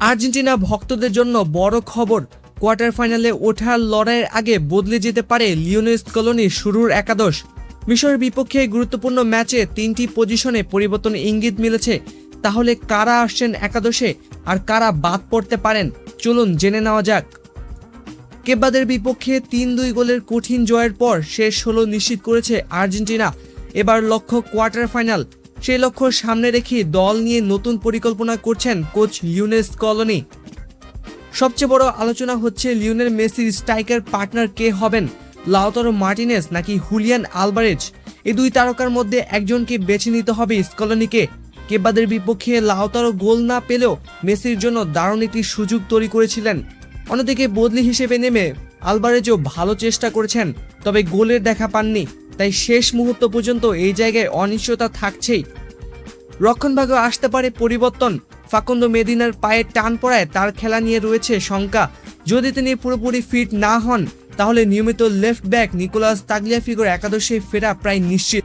Argentina ভক্তদের জন্য বড় খবর, কোয়ার্টার ফাইনালে ওঠার লড়াইয়ের আগে বদলে যেতে পারে লিওনেল স্কলোনির শুরুর একাদশ। মিশরের বিপক্ষে গুরুত্বপূর্ণ ম্যাচে 3টি পজিশনে পরিবর্তন ইঙ্গিত মিলেছে। তাহলে কারা আসছেন একাদশে আর কারা বাদ পড়তে পারেন, চলুন জেনে নেওয়া যাক। কেবাদের বিপক্ষে 3-2 গোলের কঠিন জয়ের পর শেষ 16 নিশ্চিত করেছে আর্জেন্টিনা। এবার লক্ষ্য কোয়ার্টার ফাইনাল। সেই লক্ষ্য সামনে রেখে দল নিয়ে নতুন পরিকল্পনা করছেন কোচ লিওনেল স্কলোনি। সবচেয়ে বড় আলোচনা হচ্ছে লিওনেল মেসির স্ট্রাইকার পার্টনার কে হবেন, লাউতারো মার্টিনেজ নাকি হুলিয়ান আলভারেজ। এই দুই তারকার মধ্যে একজনকে বেছে নিতে হবে স্কলোনিকে। কেবাদের বিপক্ষে লাউতারো গোল না পেলেও মেসির জন্য দারুণ একটি সুযোগ তৈরি করেছিলেন। অন্যদিকে বদলি হিসেবে নেমে আলভারেজও ভালো চেষ্টা করেছেন, তবে গোলের দেখা পাননি। তাই শেষ মুহূর্ত পর্যন্ত এই জায়গায় অনিশ্চয়তা থাকছেই। রক্ষণভাগে আসতে পারে পরিবর্তন। ফাকুন্দো মেদিনার পায়ে টান পড়ায় তার খেলা নিয়ে রয়েছে শঙ্কা। যদি তিনি পুরোপুরি ফিট না হন তাহলে নিয়মিত লেফট ব্যাক নিকোলাস তাগলিয়াফিগোর একাদশে ফেরা প্রায় নিশ্চিত।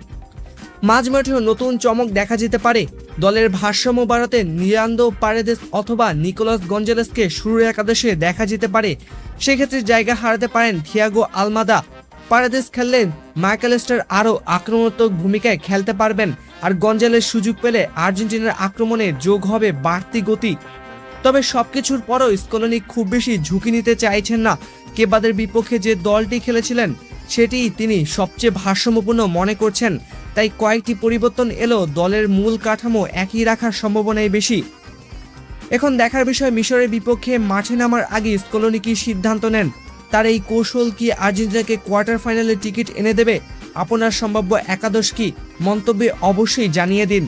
মাঝমাঠেও নতুন চমক দেখা যেতে পারে। দলের ভারসাম্য বাড়াতে লিয়ান্দ্রো পারেদেস অথবা নিকোলাস গঞ্জালেসকে শুরুর একাদশে দেখা যেতে পারে। সেক্ষেত্রে জায়গা হারাতে পারেন থিয়াগো আলমাদা। পারেদেস খেললে ম্যাকঅ্যালিস্টার আরও আক্রমণাত্মক ভূমিকায় খেলতে পারবেন, আর গঞ্জালেস সুযোগ পেলে আর্জেন্টিনার আক্রমণে যোগ হবে বাড়তি গতি। তবে সবকিছুর পরও স্কলোনি খুব বেশি ঝুঁকি নিতে চাইছেন না। কেবাদের বিপক্ষে যে দলটি খেলেছিলেন সেটিই তিনি সবচেয়ে ভারসাম্যপূর্ণ মনে করছেন। তাই কয়েকটি পরিবর্তন এলেও দলের মূল কাঠামো একই রাখার সম্ভাবনাই বেশি। এখন দেখার বিষয় মিশরের বিপক্ষে মাঠে নামার আগে স্কলোনি কি সিদ্ধান্ত নেন। তার এই কৌশল কি আর্জেন্টিনাকে কোয়ার্টার ফাইনালে টিকিট এনে দেবে? আপনার সম্ভাব্য একাদশ কি? মন্তব্যে অবশ্যই জানিয়ে দিন।